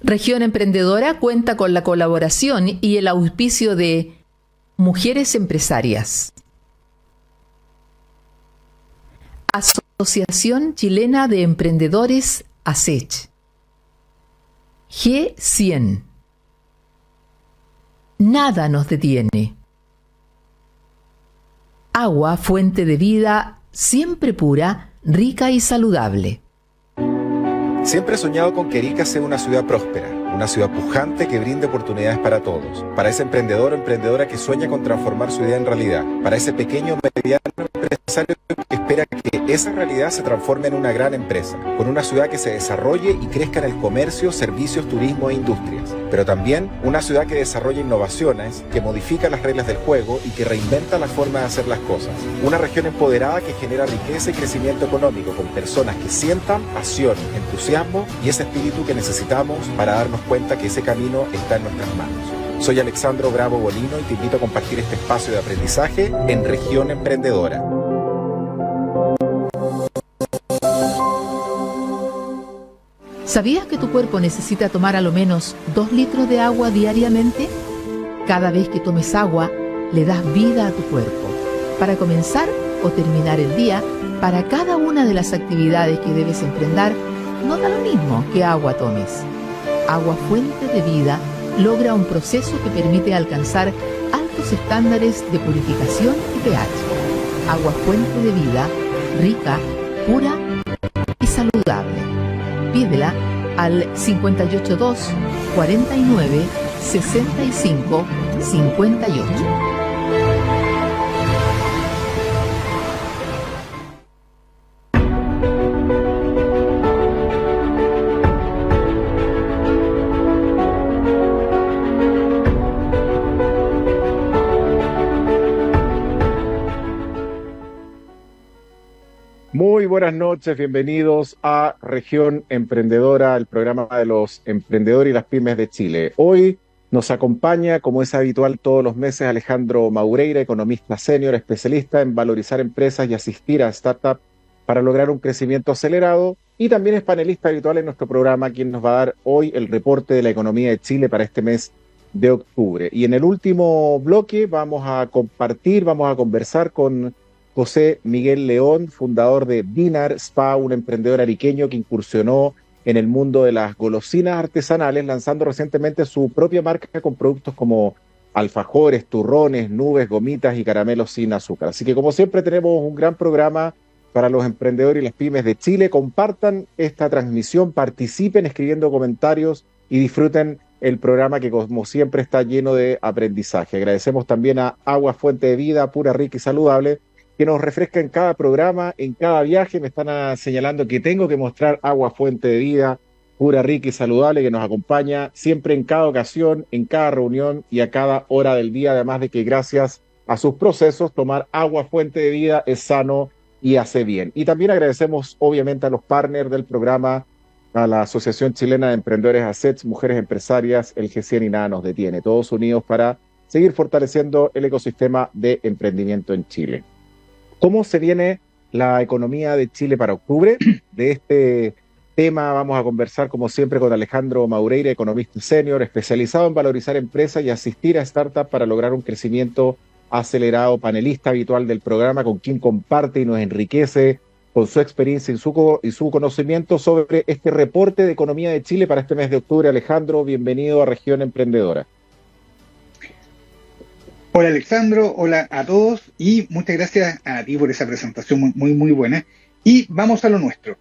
Región Emprendedora cuenta con la colaboración y el auspicio de Mujeres Empresarias, Asociación Chilena de Emprendedores ASECH, G100, Nada nos detiene, Agua, fuente de vida, siempre pura, rica y saludable. Siempre he soñado con que Arica sea una ciudad próspera, una ciudad pujante que brinde oportunidades para todos, para ese emprendedor o emprendedora que sueña con transformar su idea en realidad, para ese pequeño o mediano empresario que espera que esa realidad se transforme en una gran empresa, con una ciudad que se desarrolle y crezca en el comercio, servicios, turismo e industrias, pero también una ciudad que desarrolla innovaciones, que modifica las reglas del juego y que reinventa la forma de hacer las cosas. Una región empoderada que genera riqueza y crecimiento económico con personas que sientan pasión, entusiasmo y ese espíritu que necesitamos para darnos cuenta que ese camino está en nuestras manos. Soy Alexandro Bravo Bolino y te invito a compartir este espacio de aprendizaje en Región Emprendedora. ¿Sabías que tu cuerpo necesita tomar a lo menos 2 litros de agua diariamente? Cada vez que tomes agua, le das vida a tu cuerpo. Para comenzar o terminar el día, para cada una de las actividades que debes emprender, no da lo mismo que agua tomes. Agua Fuente de Vida logra un proceso que permite alcanzar altos estándares de purificación y pH. Agua Fuente de Vida, rica, pura y saludable. Pídela al 582 49 65 58. Muy buenas noches, bienvenidos a Región Emprendedora, el programa de los emprendedores y las pymes de Chile. Hoy nos acompaña, como es habitual todos los meses, Alejandro Maureira, economista senior, especialista en valorizar empresas y asistir a startups para lograr un crecimiento acelerado, y también es panelista habitual en nuestro programa, quien nos va a dar hoy el reporte de la economía de Chile para este mes de octubre. Y en el último bloque vamos a conversar con José Miguel León, fundador de Dinar Spa, un emprendedor ariqueño que incursionó en el mundo de las golosinas artesanales, lanzando recientemente su propia marca con productos como alfajores, turrones, nubes, gomitas y caramelos sin azúcar. Así que, como siempre, tenemos un gran programa para los emprendedores y las pymes de Chile. Compartan esta transmisión, participen escribiendo comentarios y disfruten el programa que, como siempre, está lleno de aprendizaje. Agradecemos también a Agua Fuente de Vida, pura, rica y saludable, que nos refresca en cada programa, en cada viaje. Me están señalando que tengo que mostrar Agua Fuente de Vida, pura, rica y saludable, que nos acompaña siempre en cada ocasión, en cada reunión y a cada hora del día, además de que gracias a sus procesos, tomar Agua Fuente de Vida es sano y hace bien. Y también agradecemos obviamente a los partners del programa, a la Asociación Chilena de Emprendedores ASECH, Mujeres Empresarias, el G100 y Nada nos detiene, todos unidos para seguir fortaleciendo el ecosistema de emprendimiento en Chile. ¿Cómo se viene la economía de Chile para octubre? De este tema vamos a conversar, como siempre, con Alejandro Maureira, economista senior, especializado en valorizar empresas y asistir a startups para lograr un crecimiento acelerado, panelista habitual del programa, con quien comparte y nos enriquece con su experiencia y su conocimiento sobre este reporte de economía de Chile para este mes de octubre. Alejandro, bienvenido a Región Emprendedora. Hola Alexandro, hola a todos y muchas gracias a ti por esa presentación muy buena. Y vamos a lo nuestro.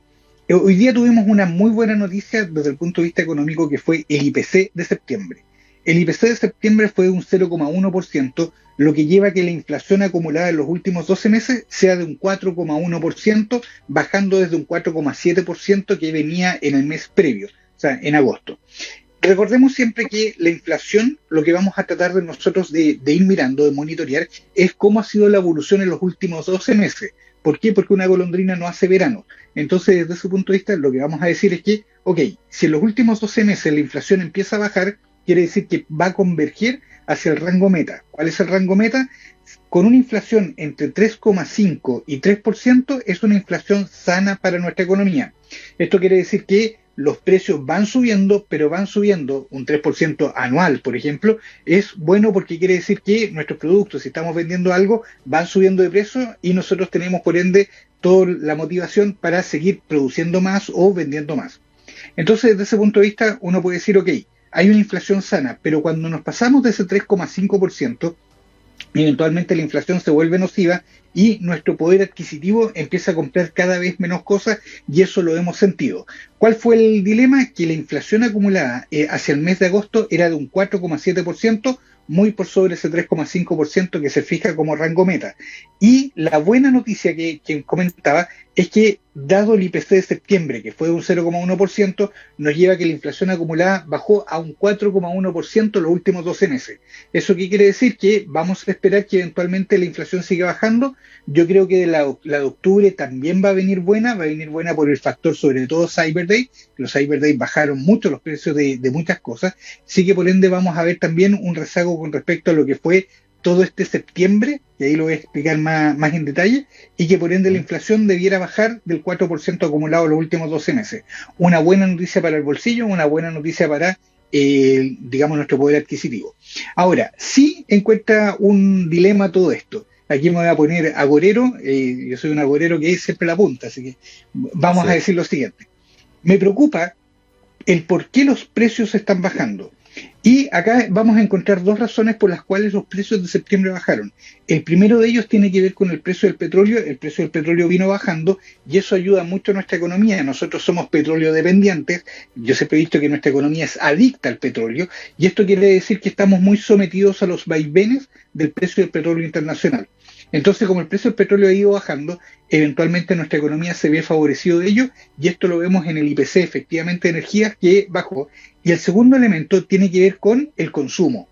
Hoy día tuvimos una muy buena noticia desde el punto de vista económico, que fue el IPC de septiembre. El IPC de septiembre fue un 0,1%, lo que lleva a que la inflación acumulada en los últimos 12 meses sea de un 4,1%, bajando desde un 4,7% que venía en el mes previo, o sea, en agosto. Recordemos siempre que la inflación, lo que vamos a tratar de nosotros de ir mirando, de monitorear, es cómo ha sido la evolución en los últimos 12 meses. ¿Por qué? Porque una golondrina no hace verano. Entonces, desde ese punto de vista, lo que vamos a decir es que, si en los últimos 12 meses la inflación empieza a bajar, quiere decir que va a converger hacia el rango meta. ¿Cuál es el rango meta? Con una inflación entre 3,5 y 3% es una inflación sana para nuestra economía. Esto quiere decir que los precios van subiendo, pero van subiendo un 3% anual, por ejemplo, es bueno porque quiere decir que nuestros productos, si estamos vendiendo algo, van subiendo de precio y nosotros tenemos, por ende, toda la motivación para seguir produciendo más o vendiendo más. Entonces, desde ese punto de vista, uno puede decir, ok, hay una inflación sana, pero cuando nos pasamos de ese 3,5%, eventualmente la inflación se vuelve nociva y nuestro poder adquisitivo empieza a comprar cada vez menos cosas y eso lo hemos sentido. ¿Cuál fue el dilema? Que la inflación acumulada hacia el mes de agosto era de un 4,7%, muy por sobre ese 3,5% que se fija como rango meta. Y la buena noticia que comentaba es que, dado el IPC de septiembre, que fue de un 0,1%, nos lleva a que la inflación acumulada bajó a un 4,1% los últimos 12 meses. ¿Eso qué quiere decir? Que vamos a esperar que eventualmente la inflación siga bajando. Yo creo que la de octubre también va a venir buena por el factor, sobre todo Cyber Day. Los Cyber Day bajaron mucho los precios de muchas cosas, sí que por ende vamos a ver también un rezago con respecto a lo que fue todo este septiembre, y ahí lo voy a explicar más en detalle, y que por ende la inflación debiera bajar del 4% acumulado los últimos 12 meses. Una buena noticia para el bolsillo, una buena noticia para, digamos, nuestro poder adquisitivo. Ahora, sí encuentra un dilema todo esto. Aquí me voy a poner agorero, yo soy un agorero que es siempre la punta, así que vamos a decir lo siguiente. Me preocupa el por qué los precios están bajando. Y acá vamos a encontrar dos razones por las cuales los precios de septiembre bajaron. El primero de ellos tiene que ver con el precio del petróleo. El precio del petróleo vino bajando y eso ayuda mucho a nuestra economía. Nosotros somos petróleo dependientes. Yo siempre he visto que nuestra economía es adicta al petróleo y esto quiere decir que estamos muy sometidos a los vaivenes del precio del petróleo internacional. Entonces, como el precio del petróleo ha ido bajando, eventualmente nuestra economía se ve favorecido de ello, y esto lo vemos en el IPC, efectivamente, de energías, que bajó. Y el segundo elemento tiene que ver con el consumo.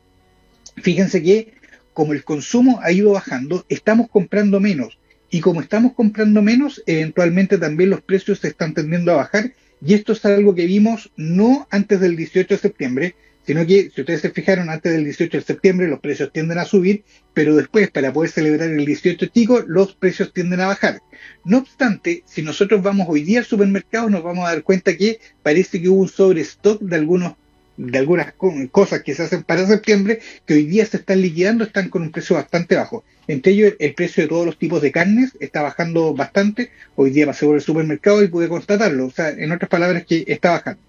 Fíjense que, como el consumo ha ido bajando, estamos comprando menos. Y como estamos comprando menos, eventualmente también los precios se están tendiendo a bajar, y esto es algo que vimos no antes del 18 de septiembre, sino que, si ustedes se fijaron, antes del 18 de septiembre los precios tienden a subir, pero después, para poder celebrar el 18 chico, los precios tienden a bajar. No obstante, si nosotros vamos hoy día al supermercado, nos vamos a dar cuenta que parece que hubo un sobrestock de algunas cosas que se hacen para septiembre, que hoy día se están liquidando, están con un precio bastante bajo. Entre ellos, el precio de todos los tipos de carnes está bajando bastante. Hoy día pasé por el supermercado y pude constatarlo. O sea, en otras palabras, que está bajando.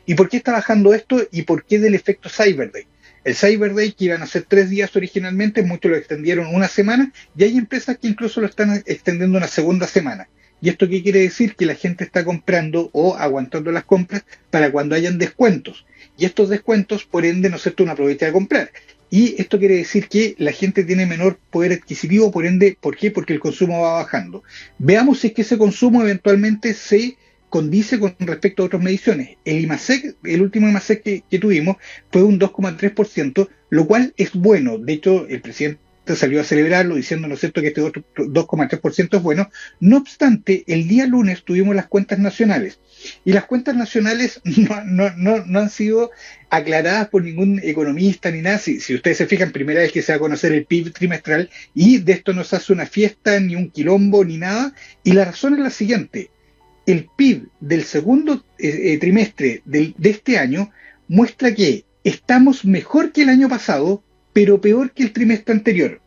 ¿Y por qué está bajando esto? ¿Y por qué del efecto Cyber Day? El Cyber Day, que iban a ser 3 días originalmente, muchos lo extendieron una semana, y hay empresas que incluso lo están extendiendo una segunda semana. ¿Y esto qué quiere decir? Que la gente está comprando o aguantando las compras para cuando hayan descuentos. Y estos descuentos, por ende, no es cierto, uno aprovecha de comprar. Y esto quiere decir que la gente tiene menor poder adquisitivo, por ende, ¿por qué? Porque el consumo va bajando. Veamos si es que ese consumo eventualmente se condice con respecto a otras mediciones. El IMASEC, el último IMASEC que tuvimos, fue un 2,3%, lo cual es bueno. De hecho, el presidente salió a celebrarlo diciendo, ¿no es cierto?, que este otro 2,3% es bueno. No obstante, el día lunes tuvimos las cuentas nacionales. Y las cuentas nacionales no han sido aclaradas por ningún economista ni nada. Si ustedes se fijan, primera vez que se va a conocer el PIB trimestral, y de esto no se hace una fiesta, ni un quilombo, ni nada. Y la razón es la siguiente. El PIB del segundo trimestre de este año muestra que estamos mejor que el año pasado, pero peor que el trimestre anterior.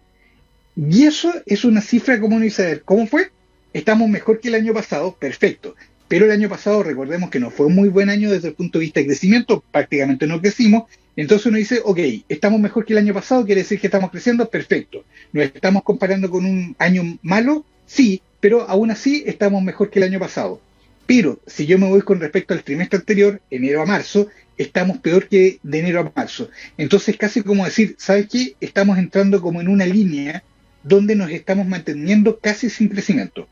Y eso es una cifra como uno dice, ¿cómo fue? Estamos mejor que el año pasado, perfecto. Pero el año pasado, recordemos que no fue un muy buen año desde el punto de vista de crecimiento, prácticamente no crecimos. Entonces uno dice, ok, estamos mejor que el año pasado, quiere decir que estamos creciendo, perfecto. ¿Nos estamos comparando con un año malo? Sí, pero aún así estamos mejor que el año pasado. Pero si yo me voy con respecto al trimestre anterior, enero a marzo, estamos peor que de enero a marzo. Entonces casi como decir, ¿sabes qué? Estamos entrando como en una línea donde nos estamos manteniendo casi sin crecimiento.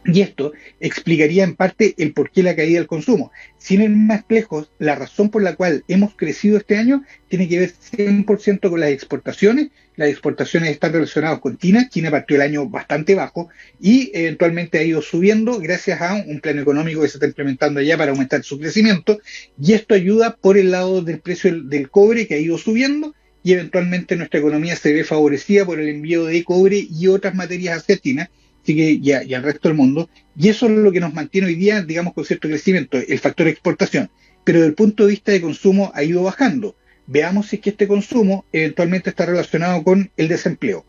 Y esto explicaría en parte el por qué la caída del consumo. Sin ir más lejos, la razón por la cual hemos crecido este año tiene que ver 100% con las exportaciones. Las exportaciones están relacionadas con China. China partió el año bastante bajo y eventualmente ha ido subiendo gracias a un plan económico que se está implementando allá para aumentar su crecimiento. Y esto ayuda por el lado del precio del cobre, que ha ido subiendo, y eventualmente nuestra economía se ve favorecida por el envío de cobre y otras materias hacia China. y al resto del mundo, y eso es lo que nos mantiene hoy día, digamos, con cierto crecimiento, el factor exportación. Pero desde el punto de vista de consumo ha ido bajando. Veamos si es que este consumo eventualmente está relacionado con el desempleo.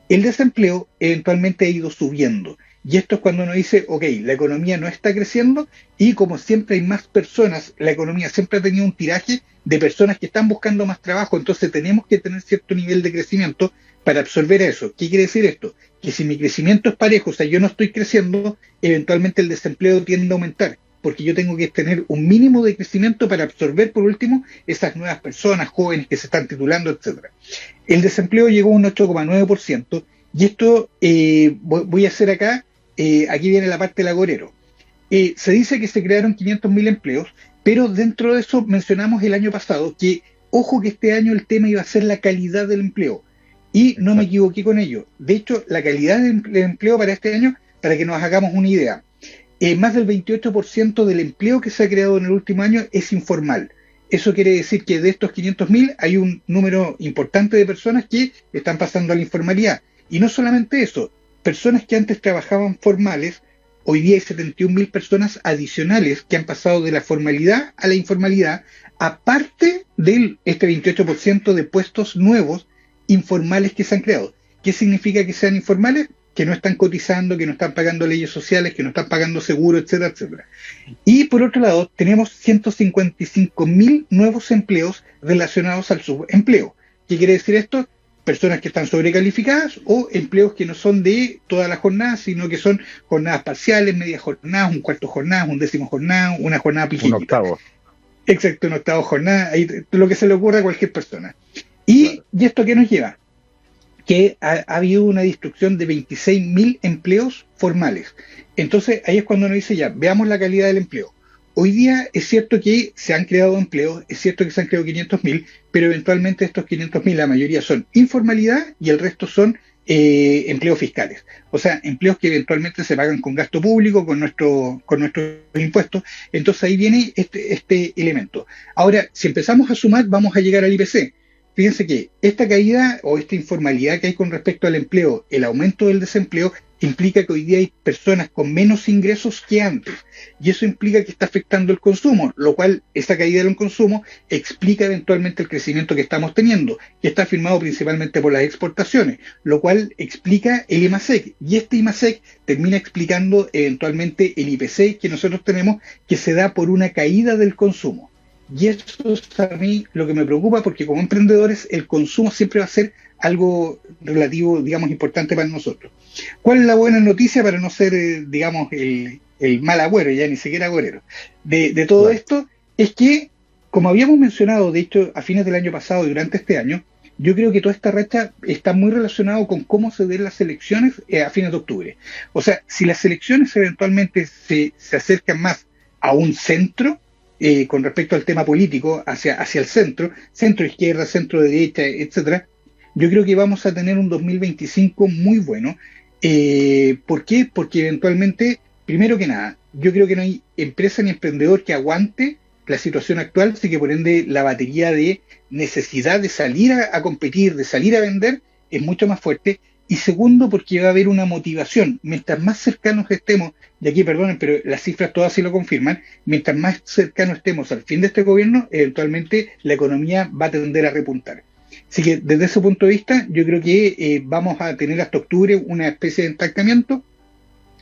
El desempleo eventualmente ha ido subiendo. Y esto es cuando uno dice, ok, la economía no está creciendo y como siempre hay más personas, la economía siempre ha tenido un tiraje de personas que están buscando más trabajo, entonces tenemos que tener cierto nivel de crecimiento para absorber eso. ¿Qué quiere decir esto? Que si mi crecimiento es parejo, o sea, yo no estoy creciendo, eventualmente el desempleo tiende a aumentar, porque yo tengo que tener un mínimo de crecimiento para absorber, por último, esas nuevas personas, jóvenes que se están titulando, etcétera. El desempleo llegó a un 8,9%, y esto voy a hacer acá, aquí viene la parte del agorero. Se dice que se crearon 500.000 empleos, pero dentro de eso mencionamos el año pasado que, ojo que este año el tema iba a ser la calidad del empleo, y no me equivoqué con ello. De hecho, la calidad del empleo para este año, para que nos hagamos una idea, más del 28% del empleo que se ha creado en el último año es informal. Eso quiere decir que de estos 500.000 hay un número importante de personas que están pasando a la informalidad. Y no solamente eso, personas que antes trabajaban formales, hoy día hay 71.000 personas adicionales que han pasado de la formalidad a la informalidad, aparte del este 28% de puestos nuevos informales que se han creado. ¿Qué significa que sean informales? Que no están cotizando, que no están pagando leyes sociales, que no están pagando seguro, etcétera, etcétera. Y por otro lado, tenemos 155.000 nuevos empleos relacionados al subempleo. ¿Qué quiere decir esto? Personas que están sobrecalificadas o empleos que no son de toda la jornada, sino que son jornadas parciales, medias jornadas, un cuarto jornada, un décimo jornada, una jornada piquita. Un octavo. Exacto, un octavo jornada, ahí, lo que se le ocurra a cualquier persona. ¿Y esto qué nos lleva? Que ha habido una destrucción de 26.000 empleos formales. Entonces, ahí es cuando uno dice ya, veamos la calidad del empleo. Hoy día es cierto que se han creado empleos, es cierto que se han creado 500.000, pero eventualmente estos 500.000, la mayoría son informalidad y el resto son empleos fiscales. O sea, empleos que eventualmente se pagan con gasto público, con nuestros impuestos. Entonces ahí viene este elemento. Ahora, si empezamos a sumar, vamos a llegar al IPC. Fíjense que esta caída o esta informalidad que hay con respecto al empleo, el aumento del desempleo, implica que hoy día hay personas con menos ingresos que antes. Y eso implica que está afectando el consumo, lo cual esa caída del consumo explica eventualmente el crecimiento que estamos teniendo, que está firmado principalmente por las exportaciones, lo cual explica el IMASEC. Y este IMASEC termina explicando eventualmente el IPC que nosotros tenemos, que se da por una caída del consumo. Y eso es a mí lo que me preocupa, porque como emprendedores el consumo siempre va a ser algo relativo, digamos, importante para nosotros. ¿Cuál es la buena noticia para no ser, digamos, el mal agüero, ya ni siquiera agorero, de todo esto? Es que, como habíamos mencionado, de hecho, a fines del año pasado y durante este año, yo creo que toda esta racha está muy relacionado con cómo se den las elecciones a fines de octubre. O sea, si las elecciones eventualmente se acercan más a un centro, con respecto al tema político, hacia el centro izquierda, centro derecha, etcétera, yo creo que vamos a tener un 2025 muy bueno. ¿Por qué? Porque eventualmente, primero que nada, yo creo que no hay empresa ni emprendedor que aguante la situación actual, así que por ende la batería de necesidad de salir a competir, de salir a vender, es mucho más fuerte. Y segundo, porque va a haber una motivación. Mientras más cercanos estemos, y aquí perdonen, pero las cifras todas sí lo confirman, mientras más cercanos estemos al fin de este gobierno, eventualmente la economía va a tender a repuntar. Así que desde ese punto de vista, yo creo que vamos a tener hasta octubre una especie de estancamiento.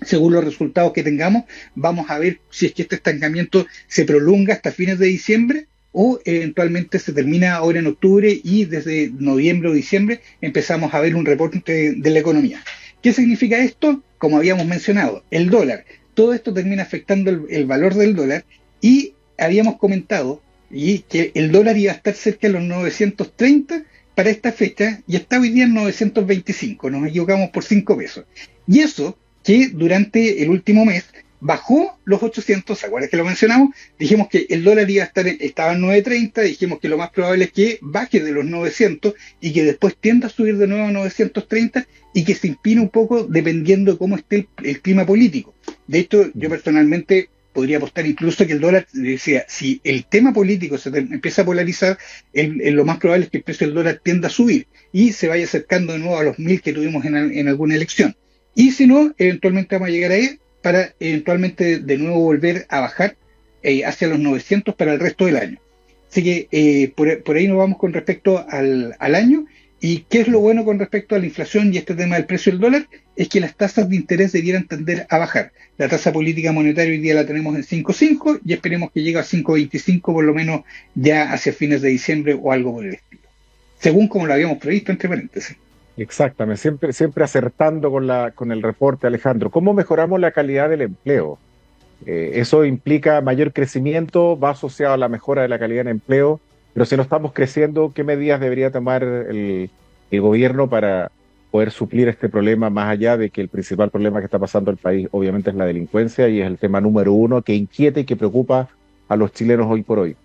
Según los resultados que tengamos, vamos a ver si es que este estancamiento se prolonga hasta fines de diciembre, o eventualmente se termina ahora en octubre y desde noviembre o diciembre empezamos a ver un reporte de la economía. ¿Qué significa esto? Como habíamos mencionado, el dólar. Todo esto termina afectando el valor del dólar, y habíamos comentado que el dólar iba a estar cerca de los 930 para esta fecha, y está hoy día en 925, nos equivocamos por 5 pesos. Y eso que durante el último mes bajó los 800, ¿se acuerdan que lo mencionamos? Dijimos que el dólar estaba en 9.30, dijimos que lo más probable es que baje de los 900 y que después tienda a subir de nuevo a 930 y que se impine un poco dependiendo de cómo esté el clima político. De hecho, yo personalmente podría apostar incluso que el dólar, decía, si el tema político se empieza a polarizar, lo más probable es que el precio del dólar tienda a subir y se vaya acercando de nuevo a los 1.000 que tuvimos en alguna elección. y si no, eventualmente vamos a llegar ahí para eventualmente de nuevo volver a bajar hacia los 900 para el resto del año. Así que por ahí nos vamos con respecto al año. ¿Y qué es lo bueno con respecto a la inflación y este tema del precio del dólar? Es que las tasas de interés debieran tender a bajar. La tasa política monetaria hoy día la tenemos en 5,5 y esperemos que llegue a 5,25 por lo menos ya hacia fines de diciembre o algo por el estilo. Según como lo habíamos previsto, entre paréntesis. Exactamente, siempre acertando con el reporte, Alejandro. ¿Cómo mejoramos la calidad del empleo? Eso implica mayor crecimiento, va asociado a la mejora de la calidad del empleo, pero si no estamos creciendo, ¿qué medidas debería tomar el gobierno para poder suplir este problema, más allá de que el principal problema que está pasando el país obviamente es la delincuencia y es el tema número uno que inquieta y que preocupa a los chilenos hoy por hoy?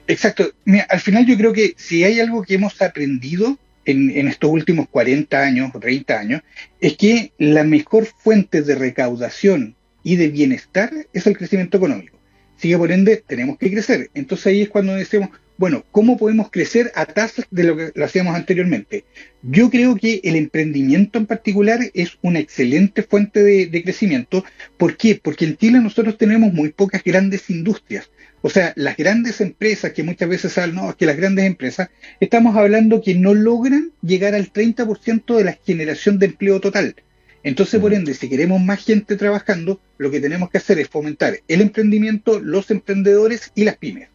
Exacto. Mira, al final yo creo que si hay algo que hemos aprendido en estos últimos 40 años o 30 años, es que la mejor fuente de recaudación y de bienestar es el crecimiento económico. Así que por ende tenemos que crecer. Entonces ahí es cuando decimos, bueno, ¿cómo podemos crecer a tasas de lo que lo hacíamos anteriormente? Yo creo que el emprendimiento en particular es una excelente fuente de crecimiento. ¿Por qué? Porque en Chile nosotros tenemos muy pocas grandes industrias. O sea, las grandes empresas que muchas veces hablan, no, es que las grandes empresas, estamos hablando que no logran llegar al 30% de la generación de empleo total. Entonces, por ende, si queremos más gente trabajando, lo que tenemos que hacer es fomentar el emprendimiento, los emprendedores y las pymes.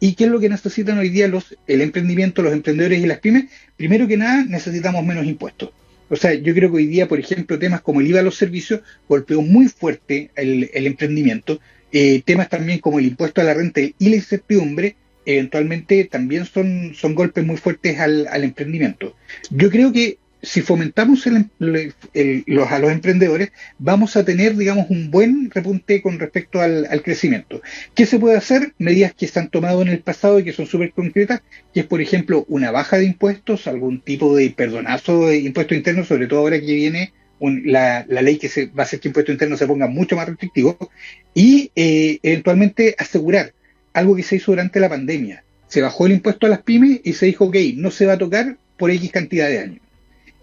¿Y qué es lo que necesitan hoy día el emprendimiento, los emprendedores y las pymes? Primero que nada, necesitamos menos impuestos. O sea, yo creo que hoy día, por ejemplo, temas como el IVA a los servicios golpeó muy fuerte el emprendimiento. Temas también como el impuesto a la renta y la incertidumbre, eventualmente también son golpes muy fuertes al emprendimiento. Yo creo que si fomentamos a los emprendedores, vamos a tener, digamos, un buen repunte con respecto al crecimiento. ¿Qué se puede hacer? Medidas que se han tomado en el pasado y que son súper concretas, que es, por ejemplo, una baja de impuestos, algún tipo de perdonazo de impuestos internos, sobre todo ahora que viene la ley que va a hacer que impuestos internos se ponga mucho más restrictivo, y eventualmente asegurar algo que se hizo durante la pandemia. Se bajó el impuesto a las pymes y se dijo, ok, no se va a tocar por X cantidad de años.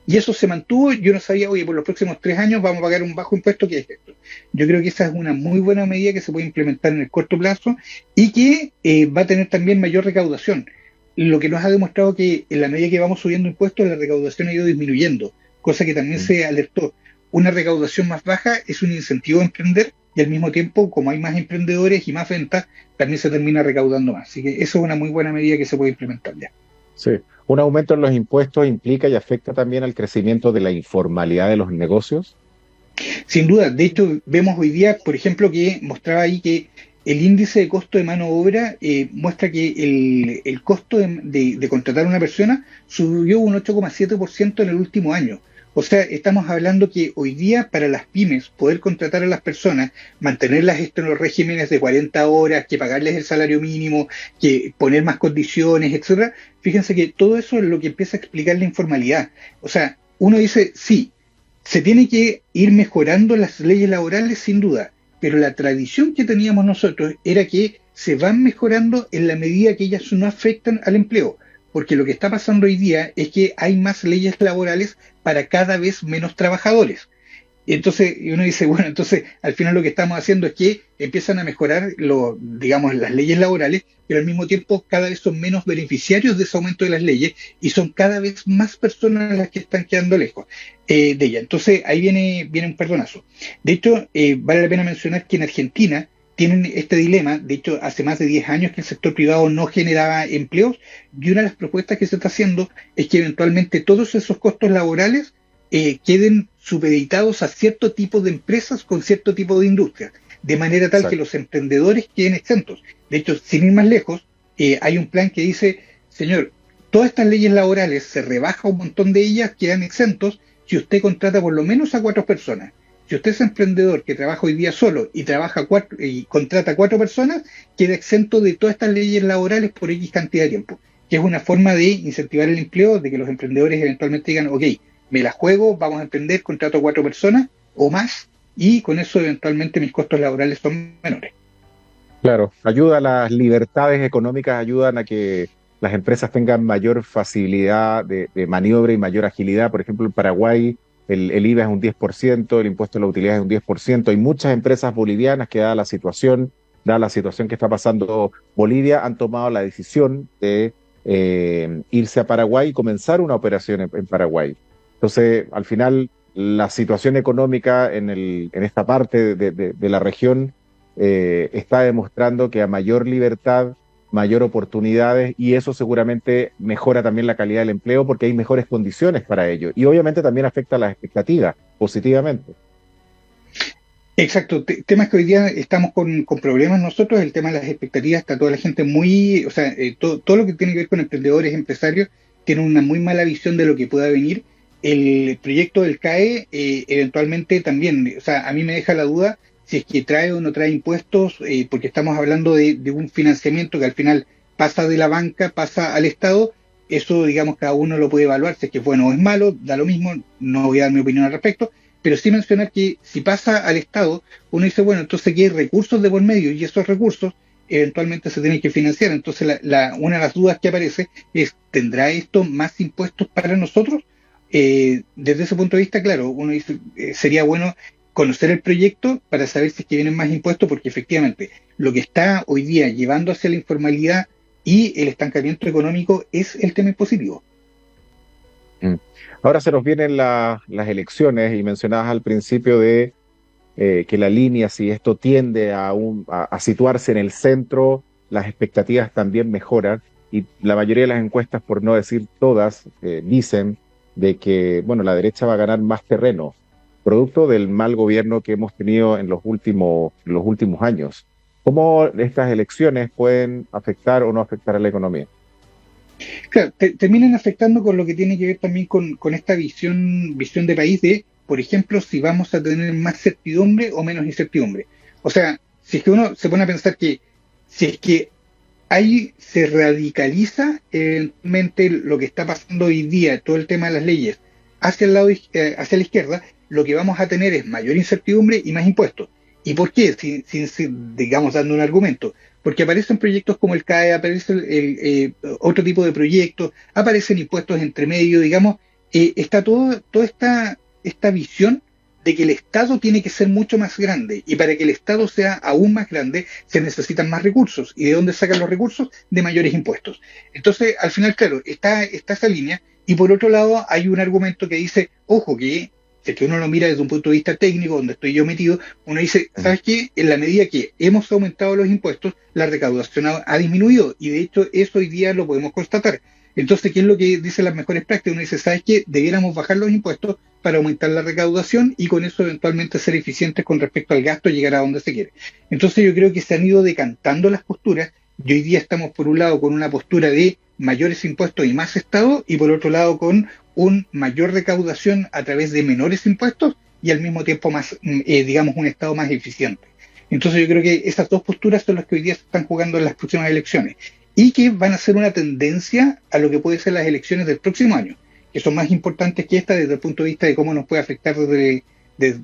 Y eso se mantuvo. Yo no sabía, oye, por los próximos 3 años vamos a pagar un bajo impuesto que es esto. Yo creo que esa es una muy buena medida que se puede implementar en el corto plazo y que va a tener también mayor recaudación. Lo que nos ha demostrado que en la medida que vamos subiendo impuestos, la recaudación ha ido disminuyendo, cosa que también se alertó. Una recaudación más baja es un incentivo a emprender y al mismo tiempo, como hay más emprendedores y más ventas, también se termina recaudando más. Así que eso es una muy buena medida que se puede implementar ya. Sí, un aumento en los impuestos implica y afecta también al crecimiento de la informalidad de los negocios. Sin duda, de hecho, vemos hoy día, por ejemplo, que mostraba ahí que el índice de costo de mano de obra muestra que el costo de contratar a una persona subió un 8,7% en el último año. O sea, estamos hablando que hoy día para las pymes poder contratar a las personas, mantenerlas en los regímenes de 40 horas, que pagarles el salario mínimo, que poner más condiciones, etcétera, fíjense que todo eso es lo que empieza a explicar la informalidad. O sea, uno dice, sí, se tiene que ir mejorando las leyes laborales sin duda, pero la tradición que teníamos nosotros era que se van mejorando en la medida que ellas no afectan al empleo. Porque lo que está pasando hoy día es que hay más leyes laborales para cada vez menos trabajadores. Entonces uno dice, bueno, entonces al final lo que estamos haciendo es que empiezan a mejorar digamos, las leyes laborales, pero al mismo tiempo cada vez son menos beneficiarios de ese aumento de las leyes y son cada vez más personas las que están quedando lejos de ella. Entonces ahí viene un perdonazo. De hecho, vale la pena mencionar que en Argentina tienen este dilema. De hecho, hace más de 10 años que el sector privado no generaba empleos y una de las propuestas que se está haciendo es que eventualmente todos esos costos laborales queden supeditados a cierto tipo de empresas con cierto tipo de industria, de manera tal que los emprendedores queden exentos. De hecho, sin ir más lejos, hay un plan que dice, señor, todas estas leyes laborales se rebaja un montón de ellas, quedan exentos si usted contrata por lo menos a 4 personas. Si usted es emprendedor que trabaja hoy día solo y contrata 4 personas, queda exento de todas estas leyes laborales por X cantidad de tiempo, que es una forma de incentivar el empleo, de que los emprendedores eventualmente digan, ok, me la juego, vamos a emprender, contrato a 4 personas o más, y con eso eventualmente mis costos laborales son menores. Claro, ayuda a las libertades económicas, ayudan a que las empresas tengan mayor facilidad de maniobra y mayor agilidad. Por ejemplo, en Paraguay el IVA es un 10%, el impuesto a la utilidad es un 10%. Hay muchas empresas bolivianas que, dada la situación que está pasando Bolivia, han tomado la decisión de irse a Paraguay y comenzar una operación en Paraguay. Entonces, al final, la situación económica en esta parte de la región está demostrando que a mayor libertad, mayor oportunidades, y eso seguramente mejora también la calidad del empleo porque hay mejores condiciones para ello. Y obviamente también afecta a las expectativas positivamente. Exacto, temas que hoy día estamos con problemas nosotros, el tema de las expectativas, está toda la gente muy, o sea, todo lo que tiene que ver con emprendedores, empresarios, tienen una muy mala visión de lo que pueda venir. El proyecto del CAE eventualmente también, o sea, a mí me deja la duda si es que trae o no trae impuestos, porque estamos hablando de un financiamiento que al final pasa de la banca, pasa al Estado. Eso, digamos, cada uno lo puede evaluar, si es que es bueno o es malo, da lo mismo, no voy a dar mi opinión al respecto, pero sí mencionar que si pasa al Estado, uno dice, bueno, entonces aquí hay recursos de por medio y esos recursos eventualmente se tienen que financiar. Entonces una de las dudas que aparece es, ¿tendrá esto más impuestos para nosotros? Desde ese punto de vista, claro, uno dice, sería bueno conocer el proyecto para saber si es que vienen más impuestos, porque efectivamente lo que está hoy día llevando hacia la informalidad y el estancamiento económico es el tema impositivo. Ahora se nos vienen las elecciones y mencionabas al principio de que la línea, si esto tiende a situarse en el centro, las expectativas también mejoran y la mayoría de las encuestas, por no decir todas, dicen de que, bueno, la derecha va a ganar más terreno, producto del mal gobierno que hemos tenido en los últimos años. ¿Cómo estas elecciones pueden afectar o no afectar a la economía? Claro, terminan afectando con lo que tiene que ver también con esta visión de país de, por ejemplo, si vamos a tener más certidumbre o menos incertidumbre. O sea, si es que uno se pone a pensar que si es que ahí se radicaliza eventualmente lo que está pasando hoy día, todo el tema de las leyes, hacia el lado, hacia la izquierda, lo que vamos a tener es mayor incertidumbre y más impuestos. ¿Y por qué? Sin, digamos, dando un argumento. Porque aparecen proyectos como el CAE, aparece otro tipo de proyectos, aparecen impuestos entre medio, digamos, está toda esta visión de que el Estado tiene que ser mucho más grande, y para que el Estado sea aún más grande se necesitan más recursos. ¿Y de dónde sacan los recursos? De mayores impuestos. Entonces, al final, claro, está esa línea, y por otro lado hay un argumento que dice, ojo, que si es que uno lo mira desde un punto de vista técnico, donde estoy yo metido, uno dice, ¿sabes qué? En la medida que hemos aumentado los impuestos, la recaudación ha disminuido, y de hecho eso hoy día lo podemos constatar. Entonces, ¿qué es lo que dicen las mejores prácticas? Uno dice, ¿sabes qué? Debiéramos bajar los impuestos para aumentar la recaudación y con eso eventualmente ser eficientes con respecto al gasto y llegar a donde se quiere. Entonces yo creo que se han ido decantando las posturas, y hoy día estamos por un lado con una postura de mayores impuestos y más Estado, y por otro lado con una mayor recaudación a través de menores impuestos y al mismo tiempo más, digamos, un Estado más eficiente. Entonces yo creo que esas dos posturas son las que hoy día se están jugando en las próximas elecciones y que van a ser una tendencia a lo que pueden ser las elecciones del próximo año, que son más importantes que esta desde el punto de vista de cómo nos puede afectar desde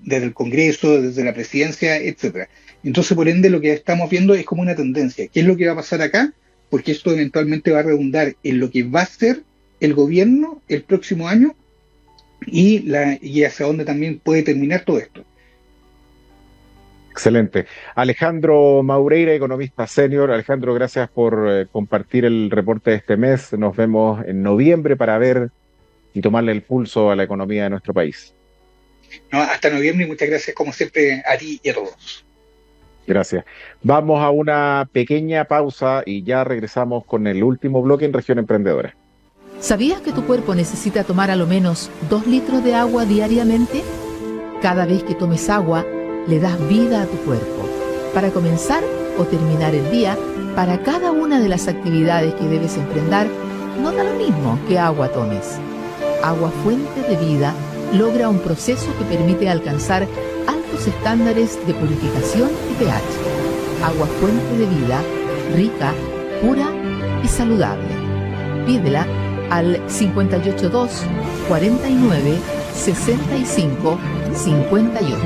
el Congreso, desde la presidencia, etcétera. Entonces, por ende, lo que estamos viendo es como una tendencia. ¿Qué es lo que va a pasar acá? Porque esto eventualmente va a redundar en lo que va a ser el gobierno el próximo año y hacia dónde también puede terminar todo esto. Excelente. Alejandro Maureira, economista senior. Alejandro, gracias por compartir el reporte de este mes. Nos vemos en noviembre para ver y tomarle el pulso a la economía de nuestro país. No, hasta noviembre, y muchas gracias como siempre a ti y a todos. Gracias. Vamos a una pequeña pausa y ya regresamos con el último bloque en Región Emprendedora. ¿Sabías que tu cuerpo necesita tomar a lo menos 2 litros de agua diariamente? Cada vez que tomes agua, le das vida a tu cuerpo. Para comenzar o terminar el día, para cada una de las actividades que debes emprender, no da lo mismo qué agua tomes. Agua Fuente de Vida logra un proceso que permite alcanzar altos estándares de purificación y pH. Agua Fuente de Vida, rica, pura y saludable. Pídela al 582 49 65 58.